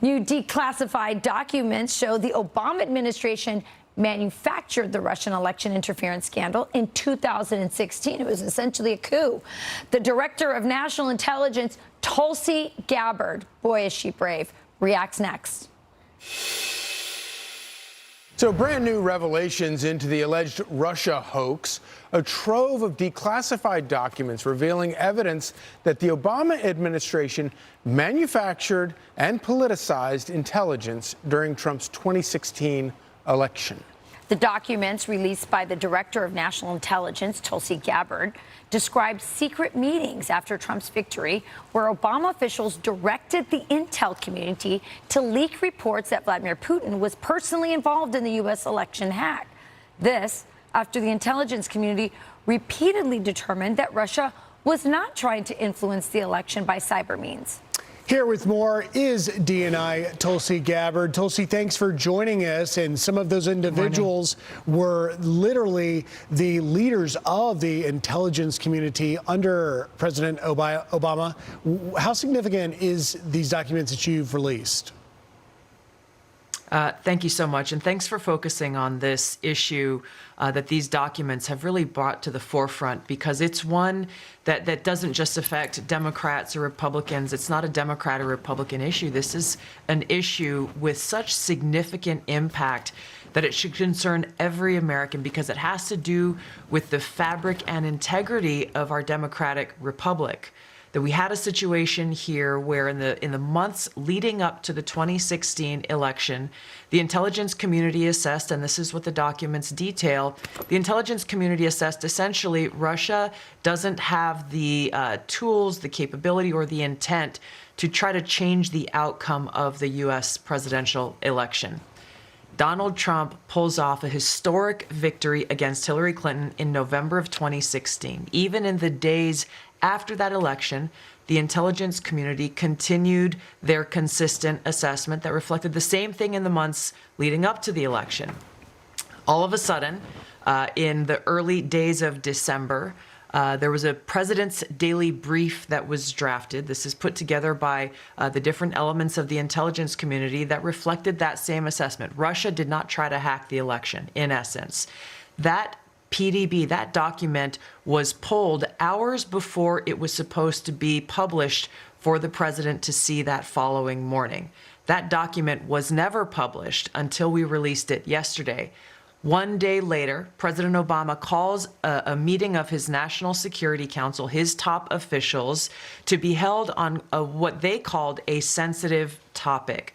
New declassified documents show the Obama administration manufactured the Russian election interference scandal in 2016. It was essentially a coup. The director of national intelligence, Tulsi Gabbard, boy, is she brave, reacts next. So brand new revelations into the alleged Russia hoax, a trove of declassified documents revealing evidence that the Obama administration manufactured and politicized intelligence during Trump's 2016 election. The documents released by the Director of National Intelligence, Tulsi Gabbard, described secret meetings after Trump's victory where Obama officials directed the intel community to leak reports that Vladimir Putin was personally involved in the U.S. election hack. This after the intelligence community repeatedly determined that Russia was not trying to influence the election by cyber means. Here with more is DNI Tulsi Gabbard. Tulsi, thanks for joining us. And some of those individuals were literally the leaders of the intelligence community under President Obama. How significant is these documents that you've released? Thank you so much. And thanks for focusing on this issue that these documents have really brought to the forefront, because it's one that doesn't just affect Democrats or Republicans. It's not a Democrat or Republican issue. This is an issue with such significant impact that it should concern every American, because it has to do with the fabric and integrity of our democratic republic. That we had a situation here where in the months leading up to the 2016 election, the intelligence community assessed, and this is what the documents detail, the intelligence community assessed essentially Russia doesn't have the tools, the capability, or the intent to try to change the outcome of the U.S. presidential election. Donald Trump pulls off a historic victory against Hillary Clinton in November of 2016. Even in the days after that election, the intelligence community continued their consistent assessment that reflected the same thing in the months leading up to the election. All of a sudden, in the early days of December, there was a president's daily brief that was drafted. This is put together by the different elements of the intelligence community that reflected that same assessment. Russia did not try to hack the election, in essence. That PDB, that document, was pulled hours before it was supposed to be published for the president to see that following morning. That document was never published until we released it yesterday. One day later, President Obama calls a meeting of his National Security Council, his top officials, to be held on what they called a sensitive topic.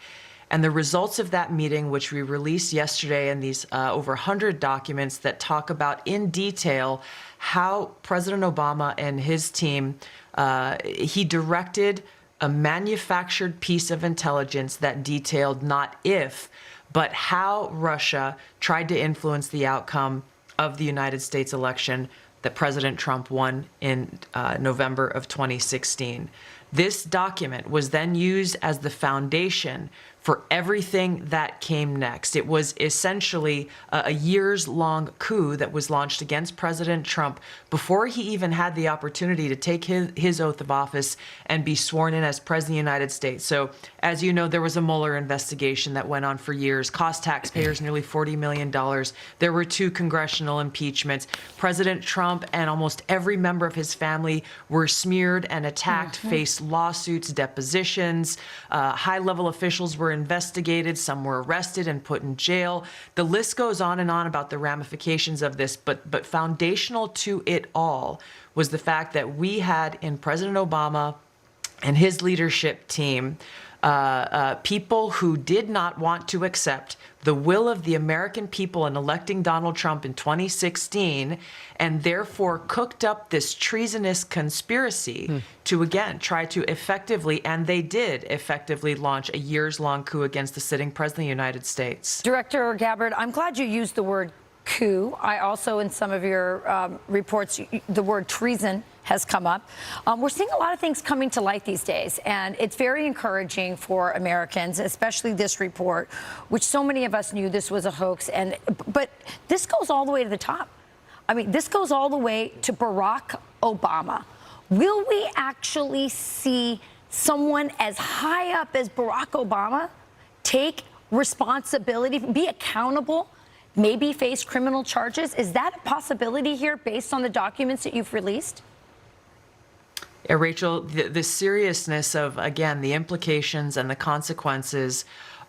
And the results of that meeting, which we released yesterday, and these over 100 documents that talk about in detail how President Obama and his team, he directed a manufactured piece of intelligence that detailed not if, but how Russia tried to influence the outcome of the United States election that President Trump won in November of 2016. This document was then used as the foundation for everything that came next. It was essentially a years-long coup that was launched against President Trump before he even had the opportunity to take his oath of office and be sworn in as President of the United States. So, as you know, there was a Mueller investigation that went on for years, cost taxpayers nearly $40 million. There were 2 congressional impeachments. President Trump and almost every member of his family were smeared and attacked, faced lawsuits, depositions. High-level officials were investigated, some were arrested and put in jail. The list goes on and on about the ramifications of this, but foundational to it all was the fact that we had in President Obama and his leadership team people who did not want to accept the will of the American people in electing Donald Trump in 2016, and therefore cooked up this treasonous conspiracy to, again, try to effectively, and they did effectively, launch a years-long coup against the sitting president of the United States. Director Gabbard, I'm glad you used the word coup. I also, in some of your reports, the word treason has come up. We're seeing a lot of things coming to light these days, and it's very encouraging for Americans, especially this report, which so many of us knew this was a hoax. But this goes all the way to the top. I mean, this goes all the way to Barack Obama. Will we actually see someone as high up as Barack Obama take responsibility, be accountable, maybe face criminal charges? Is that a possibility here based on the documents that you've released? Yeah, Rachel, the seriousness of, again, the implications and the consequences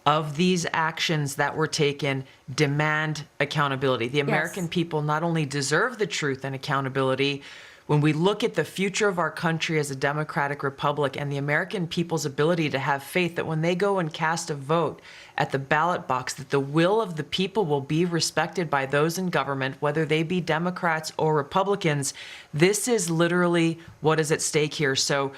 of these actions that were taken demand accountability. The American people not only deserve the truth and accountability, when we look at the future of our country as a democratic republic and the American people's ability to have faith that when they go and cast a vote at the ballot box, that the will of the people will be respected by those in government, whether they be Democrats or Republicans, this is literally what is at stake here. So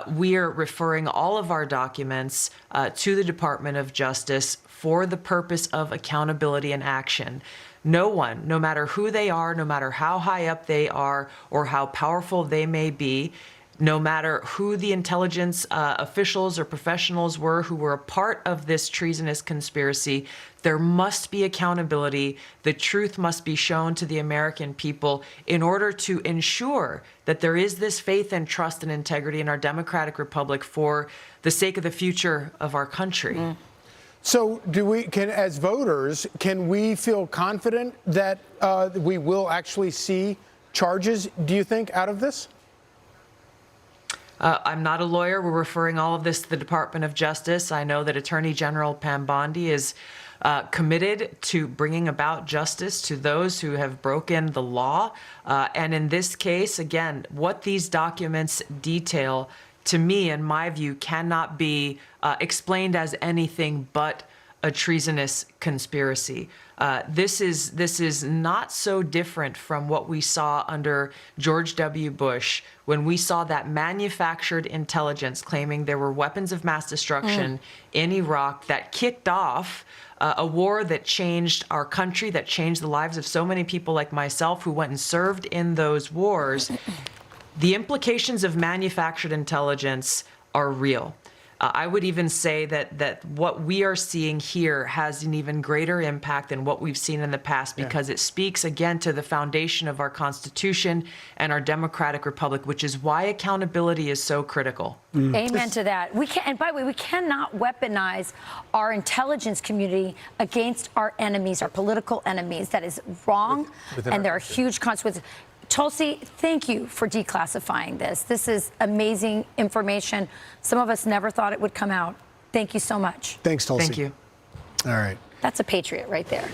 we are referring all of our documents to the Department of Justice for the purpose of accountability and action. No one, no matter who they are, no matter how high up they are or how powerful they may be, no matter who the intelligence officials or professionals were who were a part of this treasonous conspiracy, there must be accountability. The truth must be shown to the American people in order to ensure that there is this faith and trust and integrity in our democratic republic for the sake of the future of our country. So as voters, can we feel confident that we will actually see charges, do you think, out of this? I'm not a lawyer. We're referring all of this to the Department of Justice. I know that Attorney General Pam Bondi is committed to bringing about justice to those who have broken the law. And in this case, again, what these documents detail, to me, in my view, cannot be explained as anything but a treasonous conspiracy. This is not so different from what we saw under George W. Bush, when we saw that manufactured intelligence claiming there were weapons of mass destruction in Iraq that kicked off a war that changed our country, that changed the lives of so many people like myself who went and served in those wars. The implications of manufactured intelligence are real. I would even say that what we are seeing here has an even greater impact than what we've seen in the past, because it speaks again to the foundation of our Constitution and our democratic republic, which is why accountability is so critical. Amen to that. We can, and by the way, we cannot weaponize our intelligence community against our enemies, our political enemies. That is wrong, and there are huge consequences. Tulsi, thank you for declassifying this. This is amazing information. Some of us never thought it would come out. Thank you so much. Thanks, Tulsi. Thank you. All right. That's a patriot right there.